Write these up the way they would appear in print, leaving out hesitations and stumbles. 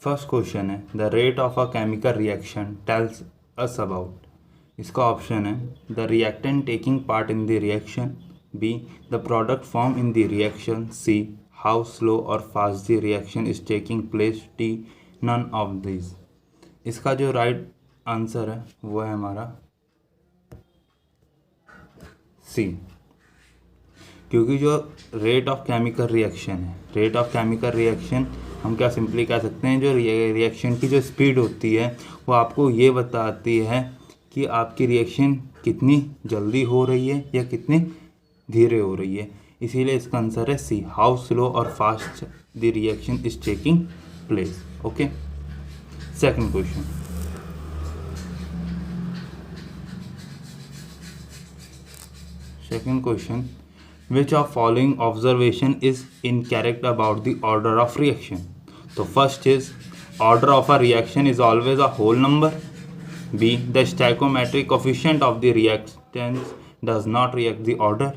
First question है the rate of a chemical reaction tells us about. इसका option है the reactant taking part in the reaction, B the product form in the reaction, C how slow और fast the reaction is taking place, D none of this. इसका जो right answer है वो है हमारा सी, क्योंकि जो रेट ऑफ केमिकल रिएक्शन है, रेट ऑफ केमिकल रिएक्शन हम क्या सिंपली कह सकते हैं, जो रिएक्शन की जो स्पीड होती है वो आपको ये बताती है कि आपकी रिएक्शन कितनी जल्दी हो रही है या कितनी धीरे हो रही है। इसीलिए इसका आंसर है सी, हाउ स्लो और fast the reaction is taking place. Okay, second question. Second question, which of following observation is incorrect about the order of reaction? So first is order of a reaction is always a whole number. B, the stoichiometric coefficient of the reactants does not react the order.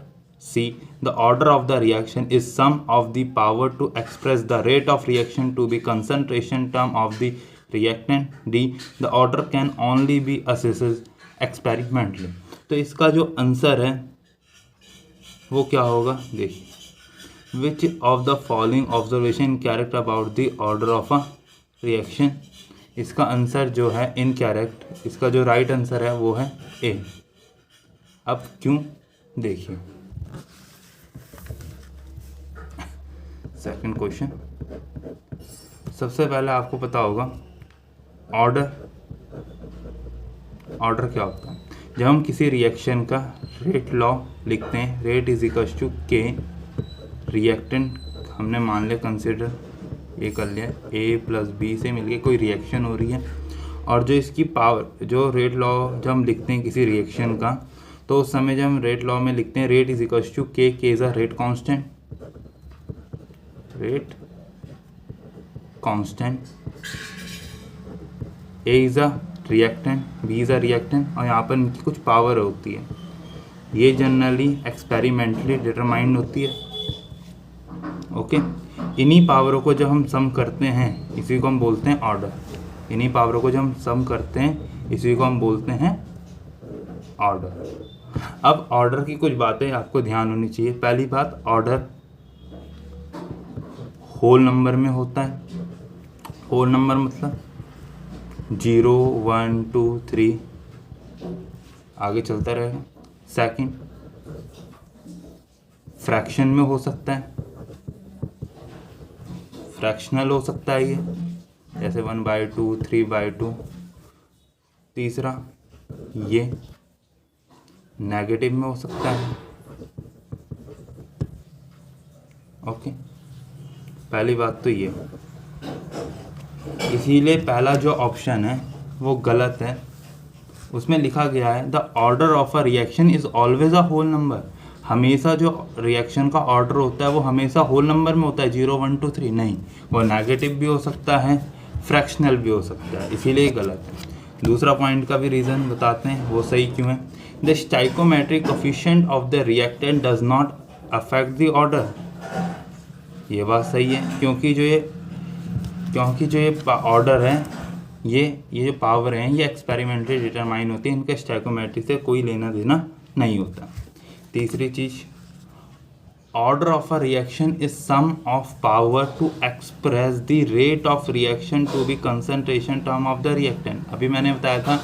C, the order of the reaction is sum of the power to express the rate of reaction to be concentration term of the reactant. D, the order can only be assessed experimentally. तो इसका जो answer है वो क्या होगा, देखिए, which of the following observation correct about the order of a reaction. इसका answer जो है इनकरेक्ट, इसका जो राइट आंसर है वो है ए। अब क्यों, देखिए सेकंड क्वेश्चन। सबसे पहले आपको पता होगा ऑर्डर क्या होता है। जब हम किसी रिएक्शन का रेट लॉ लिखते हैं, रेट इज इक्वल टू के, रिएक्टेंट हमने मान लिया कंसिडर ये कर लिया, ए प्लस बी से मिलके कोई रिएक्शन हो रही है, और जो इसकी पावर, जो रेट लॉ जब हम लिखते हैं किसी रिएक्शन का, तो उस समय जब हम रेट लॉ में लिखते हैं rate is equal to k is a rate constant, rate constant, A is a reactant, B is a reactant, और यहाँ पर इनकी कुछ पावर होती है। ये जनरली एक्सपेरिमेंटली डिटरमाइंड होती है। ओके, इन्हीं पावरों को जब हम सम करते हैं इसी को हम बोलते हैं ऑर्डर। इन्हीं पावरों को जब हम सम करते हैं इसी को हम बोलते हैं ऑर्डर। अब ऑर्डर की कुछ बातें आपको ध्यान होनी चाहिए। पहली बात, ऑर्डर होल नंबर में होता है। होल नंबर मतलब 0 1 2 3 आगे चलता रहेगा। सेकंड, फ्रैक्शन में हो सकता है, फ्रैक्शनल हो सकता है ये, जैसे 1/2 3/2। तीसरा, ये नेगेटिव में हो सकता है। ओके, पहली बात तो ये, इसीलिए पहला जो ऑप्शन है वो गलत है। उसमें लिखा गया है the order of a reaction is always a whole number. हमेशा जो रिएक्शन का ऑर्डर होता है वो हमेशा होल नंबर में होता है, 0 1 2 3 नहीं, वो नेगेटिव भी हो सकता है, फ्रैक्शनल भी हो सकता है, इसीलिए गलत है। दूसरा पॉइंट का भी रीज़न बताते हैं वो सही क्यों है। The stoichiometric coefficient of the reactant does not affect the order. ये बात सही है, क्योंकि जो ये ऑर्डर है, ये जो पावर हैं ये एक्सपेरिमेंटली डिटरमाइन होती है, इनका स्टाइकोमेट्रिक से कोई लेना देना नहीं होता। तीसरी चीज़, order of a reaction is sum of power to express the rate of reaction to be concentration term of the reactant. अभी मैंने बताया था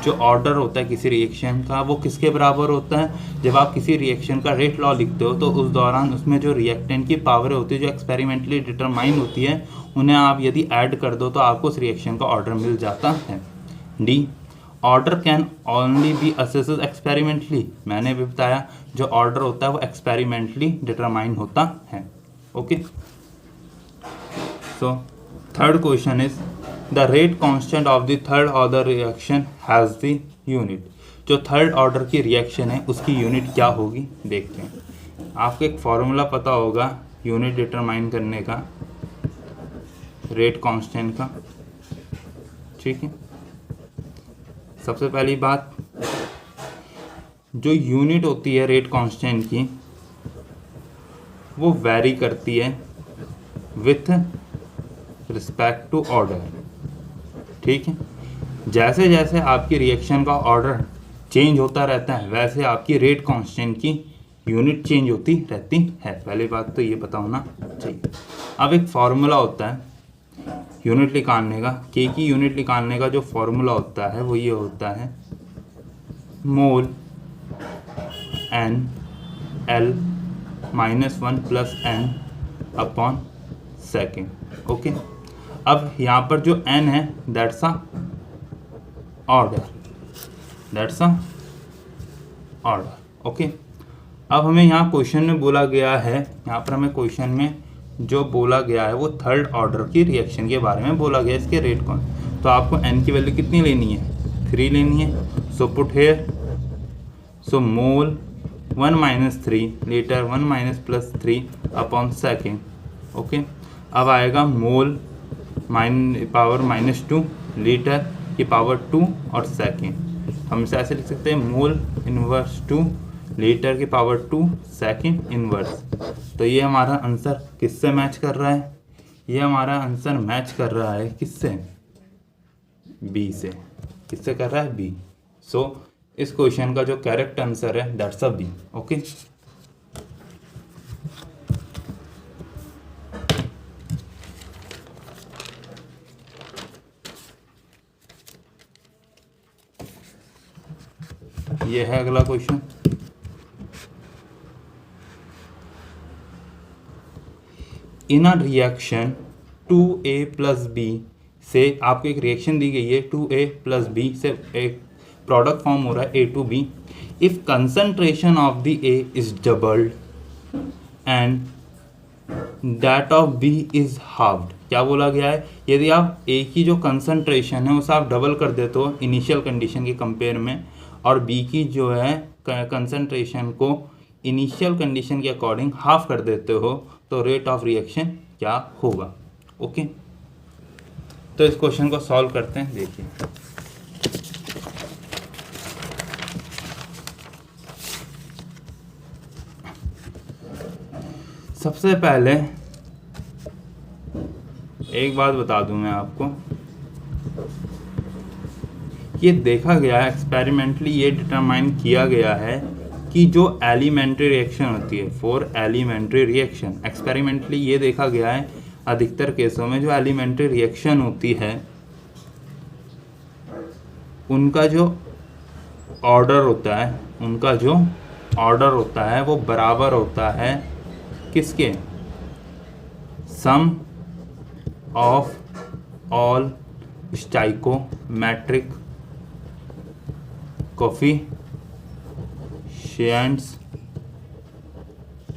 जो ऑर्डर होता है किसी रिएक्शन का वो किसके बराबर होता है। जब आप किसी रिएक्शन का रेट लॉ लिखते हो तो उस दौरान उसमें जो रिएक्टेंट की पावर होती है जो एक्सपेरिमेंटली डिटरमाइन होती है, उन्हें आप यदि ऐड कर दो तो आपको उस रिएक्शन का ऑर्डर मिल जाता है। D, order can only B assessed experimentally. मैंने भी बताया जो ऑर्डर होता है वो एक्सपेरिमेंटली डिटरमाइन होता है। Okay, so third question is the rate constant of the third order reaction has the unit. जो थर्ड ऑर्डर की रिएक्शन है उसकी यूनिट क्या होगी, देखते हैं। आपको एक फॉर्मूला पता होगा यूनिट डिटरमाइन करने का, रेट कांस्टेंट का, ठीक है। सबसे पहली बात, जो यूनिट होती है रेट कांस्टेंट की वो वैरी करती है विथ रिस्पेक्ट टू ऑर्डर। ठीक है, जैसे जैसे आपकी रिएक्शन का ऑर्डर चेंज होता रहता है वैसे आपकी रेट कांस्टेंट की यूनिट चेंज होती रहती है। पहली बात तो ये पता होना चाहिए। अब एक फार्मूला होता है यूनिट निकालने का, के की यूनिट निकालने का जो फार्मूला होता है वो ये होता है mole n L -1 plus n upon second. Okay, अब यहाँ पर जो n है दैट्स अ ऑर्डर, ओके। अब हमें यहाँ क्वेश्चन में बोला गया है, यहाँ पर हमें क्वेश्चन में जो बोला गया है वो थर्ड ऑर्डर की रिएक्शन के बारे में बोला गया है, इसके रेट कौन। तो आपको n की वैल्यू कितनी लेनी है, 3 लेनी है। सो पुट हेयर, सो मोल 1 - 3 लीटर 1 - +3 अपॉन सेकेंड। ओके, अब आएगा मोल पावर -2 लीटर की पावर 2 और सेकेंड। हम इसे ऐसे लिख सकते हैं मोल इनवर्स 2 लीटर की पावर 2 सेकेंड इनवर्स। तो ये हमारा आंसर किससे मैच कर रहा है, ये हमारा आंसर मैच कर रहा है किससे, बी से। किससे कर रहा है, बी। सो इस क्वेश्चन का जो करेक्ट आंसर है दैट्स अ बी। ओके, ये है अगला question. In a reaction 2a + b से आपको एक रिएक्शन दी गई है, 2a + b से एक प्रोडक्ट फॉर्म हो रहा है A2B। If concentration of the A is doubled and that of B is halved. क्या बोला गया है, यदि आप A की जो कंसंट्रेशन है उसे आप डबल कर देते हो इनिशियल कंडीशन के कंपेयर में, और B की जो है कंसंट्रेशन को इनिशियल कंडीशन के अकॉर्डिंग हाफ कर देते हो, तो रेट ऑफ रिएक्शन क्या होगा। ओके, तो इस क्वेश्चन को सॉल्व करते हैं। देखिए, सबसे पहले एक बात बता दूं मैं आपको, ये देखा गया है एक्सपेरिमेंटली, ये डिटरमाइन किया गया है कि जो एलिमेंट्री रिएक्शन होती है, फॉर एलिमेंट्री रिएक्शन, एक्सपेरिमेंटली ये देखा गया है अधिकतर केसों में जो एलिमेंट्री रिएक्शन होती है उनका जो ऑर्डर होता है वो बराबर होता है किसके, sum of all stoichiometric coefficients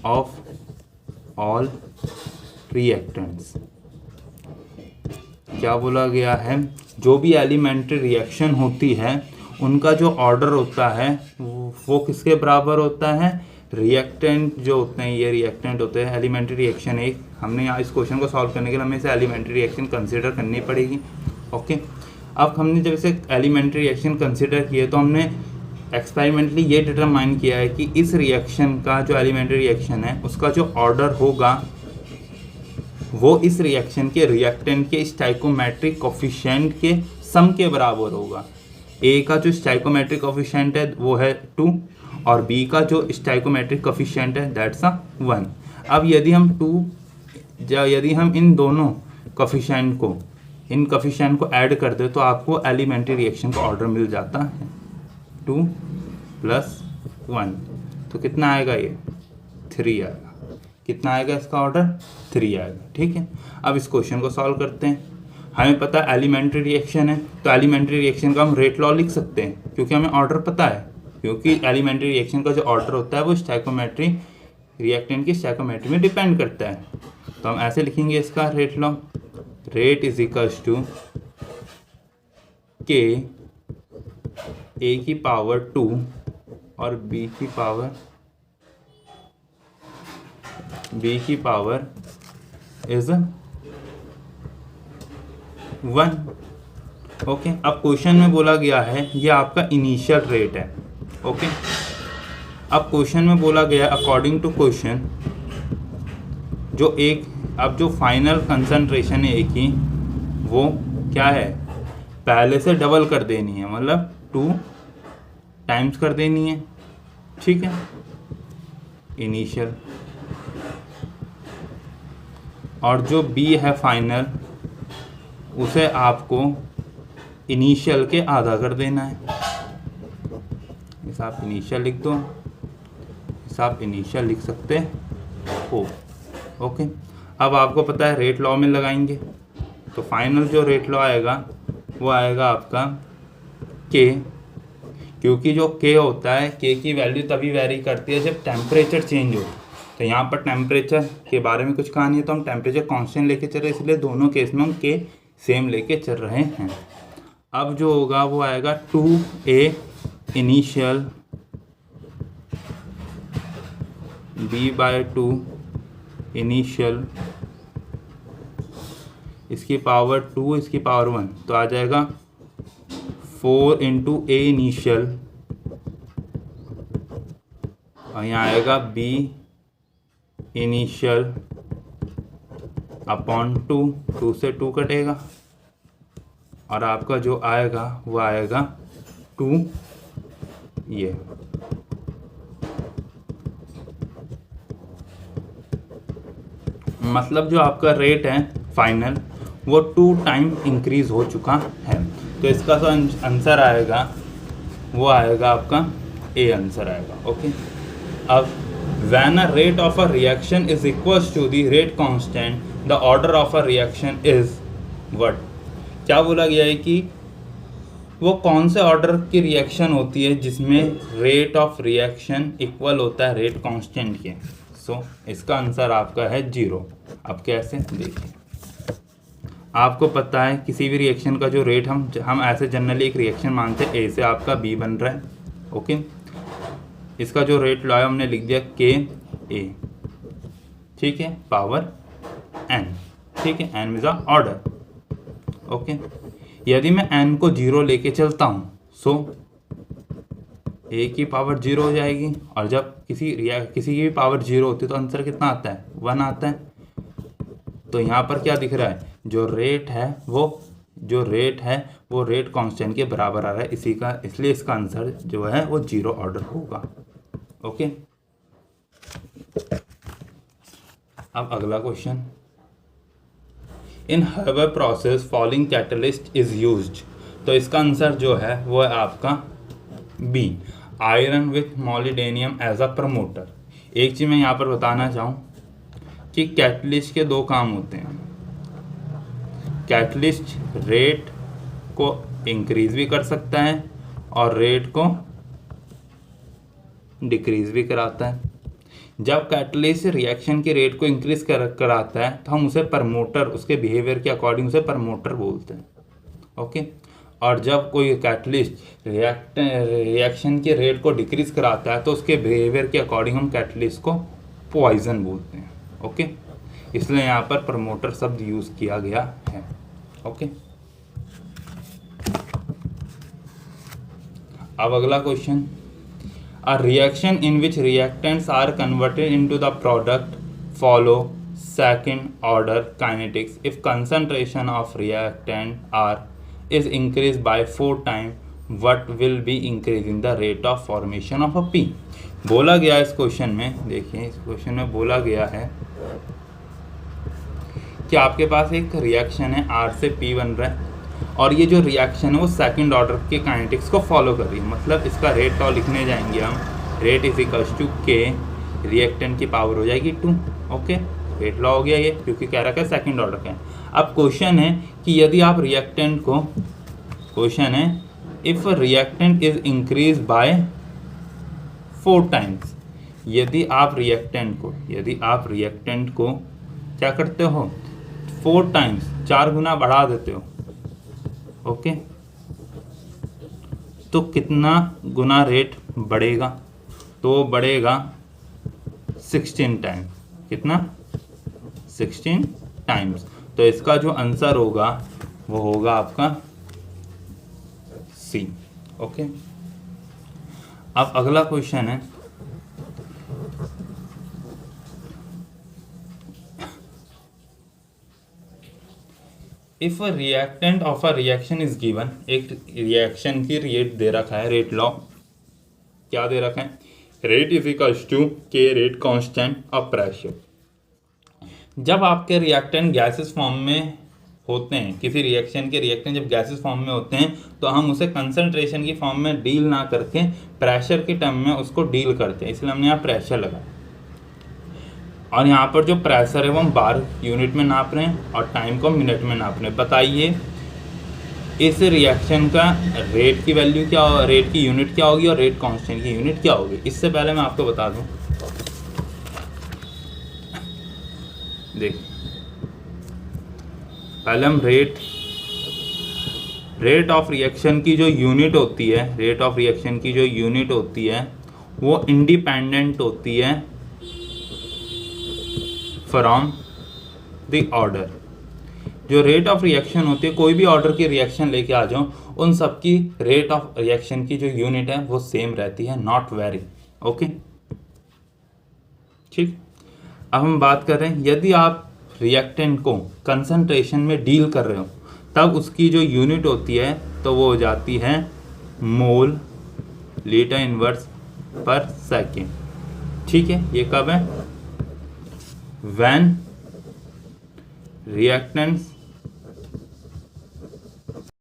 of all reactants. क्या बोला गया है, जो भी एलिमेंट्री रिएक्शन होती है उनका जो ऑर्डर होता है वो किसके बराबर होता है, रिएक्टेंट जो होते हैं, ये रिएक्टेंट होते हैं। एलिमेंट्री रिएक्शन एक, हमने यहाँ इस क्वेश्चन को सॉल्व करने के लिए हमें इसे एलिमेंट्री रिएक्शन कंसीडर करनी पड़ेगी। ओके, अब हमने जब इसे एलिमेंट्री रिएक्शन कंसीडर किए तो हमने एक्सपेरिमेंटली ये डिटरमाइन किया है कि इस रिएक्शन का जो एलिमेंट्री रिएक्शन है उसका जो ऑर्डर होगा वो इस रिएक्शन के रिएक्टेंट के स्टाइकोमेट्रिक कोफिशिएंट के सम के बराबर होगा। ए का जो स्टाइकोमेट्रिक कोफिशिएंट है वो है 2 और बी का जो स्टाइकोमेट्रिक कोफिशिएंट है दैट्स 1। अब यदि हम इन दोनों कोफिशिएंट को ऐड कर दे तो आपको एलिमेंट्री रिएक्शन का ऑर्डर मिल जाता है 2 + 1। तो कितना आएगा, ये 3 आएगा। कितना आएगा इसका ऑर्डर, 3 आएगा। ठीक है, अब इस क्वेश्चन को सॉल्व करते हैं। हमें पता है एलिमेंट्री रिएक्शन है, तो एलिमेंट्री रिएक्शन का हम रेट लॉ लिख सकते हैं क्योंकि हमें ऑर्डर पता है, क्योंकि एलिमेंट्री रिएक्शन का जो ऑर्डर होता है वो स्टाइकोमेट्री रिएक्टेंट की स्टाइकोमेट्री में डिपेंड करता है। तो हम ऐसे लिखेंगे इसका rate law, rate is equals to k A की पावर 2 और बी की पावर इज 1। ओके, अब क्वेश्चन में बोला गया है ये आपका इनिशियल रेट है। ओके, अब क्वेश्चन में बोला गया अकॉर्डिंग टू क्वेश्चन जो एक अब जो फाइनल कंसंट्रेशन है ए की वो क्या है, पहले से डबल कर देनी है, मतलब 2 टाइम्स कर देनी है, ठीक है, इनिशियल। और जो बी है फाइनल, उसे आपको इनिशियल के आधा कर देना है। इस आप इनिशियल लिख दो, इस आप इनिशियल लिख सकते हो। ओके, अब आपको पता है रेट लॉ में लगाएंगे, तो फाइनल जो रेट लॉ आएगा वो आएगा आपका के, क्योंकि जो के होता है, के की वैल्यू तभी वेरी करती है जब टेम्परेचर चेंज हो। तो यहाँ पर टेम्परेचर के बारे में कुछ कहा नहीं है, तो हम टेम्परेचर कांस्टेंट लेके चल रहे हैं, इसलिए दोनों केस में हम के सेम लेके चल रहे हैं। अब जो होगा वो आएगा 2a इनिशियल b/2 इनिशियल, इसकी पावर 2, इसकी पावर 1, तो आ जाएगा 4 × a इनिशियल, और यहाँ आएगा b इनिशियल अपॉन 2 से 2 कटेगा, और आपका जो आएगा वो आएगा 2 ये। मतलब जो आपका रेट है फाइनल वो 2 टाइम इंक्रीज हो चुका है, तो इसका जो आंसर आएगा वो आएगा आपका ए आंसर आएगा। ओके, अब when a rate of a reaction is equals to the rate constant, the order of a reaction is what? क्या बोला गया है कि वो कौन से ऑर्डर की रिएक्शन होती है जिसमें रेट ऑफ रिएक्शन इक्वल होता है रेट कांस्टेंट के। सो इसका आंसर आपका है 0। अब कैसे, देखिए, आपको पता है किसी भी रिएक्शन का जो रेट हम ऐसे जनरली एक रिएक्शन मानते हैं, ए से आपका बी बन रहा है। ओके, इसका जो रेट लॉ है हमने लिख दिया के ए, ठीक है, पावर n, ठीक है, n is a order. Okay, यदि मैं n को 0 लेके चलता हूँ सो a की पावर 0 हो जाएगी, और जब किसी की भी पावर 0 होती है तो आंसर कितना आता है, 1 आता है। तो यहाँ पर क्या दिख रहा है, जो रेट है वो रेट कांस्टेंट के बराबर आ रहा है इसी का, इसलिए इसका आंसर जो है वो 0 ऑर्डर होगा। ओके, अब अगला question, in Haber process following catalyst is used, तो इसका आंसर जो है वो है आपका B, iron with molybdenum as a promoter. एक चीज मैं यहाँ पर बताना चाहूँ कि कैटलिस्ट के 2 काम होते हैं। कैटलिस्ट रेट को इंक्रीज भी कर सकता है और रेट को डिक्रीज भी कराता है। जब कैटलिस्ट रिएक्शन के रेट को इंक्रीज कराता है तो हम उसे प्रमोटर, उसके बिहेवियर के अकॉर्डिंग उसे प्रमोटर बोलते हैं। ओके, और जब कोई कैटलिस्ट रिएक्शन के रेट को डिक्रीज कराता है तो उसके बिहेवियर के अकॉर्डिंग हम कैटलिस्ट को पॉइजन बोलते हैं। ओके, इसलिए यहाँ पर प्रमोटर शब्द यूज किया गया है। ओके, अब अगला question, a reaction in which reactants are converted into the product follow second order kinetics if concentration of reactant R is increased by 4 times, what will be increasing the rate of formation of a P? बोला गया इस question में, देखिए इस question में बोला गया है कि आपके पास एक रिएक्शन है, R से P बन रहा है, और ये जो रिएक्शन है वो सेकंड ऑर्डर के काइनेटिक्स को फॉलो कर रही है। मतलब इसका रेट लॉ लिखने जाएंगे हम, रेट इज इक्वल्स टू के, रिएक्टेंट की पावर हो जाएगी 2। ओके, रेट लॉ हो गया ये, क्योंकि कह रखा है सेकंड ऑर्डर का है। अब क्वेश्चन है कि यदि आप रिएक्टेंट को, क्वेश्चन है if reactant is increase by 4 times, यदि आप रिएक्टेंट को क्या करते हो, 4 टाइम्स, 4 गुना बढ़ा देते हो। ओके, तो कितना गुना रेट बढ़ेगा, तो बढ़ेगा 16 टाइम्स। कितना, 16 टाइम्स। तो इसका जो आंसर होगा वो होगा आपका सी। ओके, अब अगला क्वेश्चन है, if a reactant of a reaction is given, एक रिएक्शन की रेट दे रखा है, रेट लॉ क्या दे रखा है, रेट इज इक्वल्स टू के रेट कांस्टेंट ऑफ प्रेशर। जब आपके रिएक्टेंट गैसेस फॉर्म में होते हैं, किसी रिएक्शन के रिएक्टेंट जब गैसेस फॉर्म में होते हैं तो हम उसे कंसंट्रेशन की फॉर्म में डील ना करके प्रेशर के टर्म में उसको डील करते हैं, इसलिए हमने यहाँ प्रेशर लगाया। और यहाँ पर जो प्रेशर है वो हम बार यूनिट में नाप रहे हैं और टाइम को मिनट में नाप रहे हैं। बताइए इस रिएक्शन का रेट की वैल्यू क्या, रेट की यूनिट क्या होगी और रेट कांस्टेंट की यूनिट क्या होगी। इससे पहले मैं आपको बता दूं, देख पहले हम रेट ऑफ रिएक्शन की जो यूनिट होती है, रेट ऑफ रिएक्शन की जो यूनिट होती है वो इंडिपेंडेंट होती है फ्रॉम द ऑर्डर। जो रेट ऑफ रिएक्शन होती है, कोई भी ऑर्डर की रिएक्शन लेके आ जाओ, उन सब की रेट ऑफ रिएक्शन की जो यूनिट है वो सेम रहती है, नॉट वेरी। ओके ठीक। अब हम बात कर रहे हैं, यदि आप रिएक्टेंट को कंसंट्रेशन में डील कर रहे हो तब उसकी जो यूनिट होती है तो वो हो जाती है मोल लीटर इनवर्स पर सेकेंड। ठीक है, ये कब है, व्हेन reactants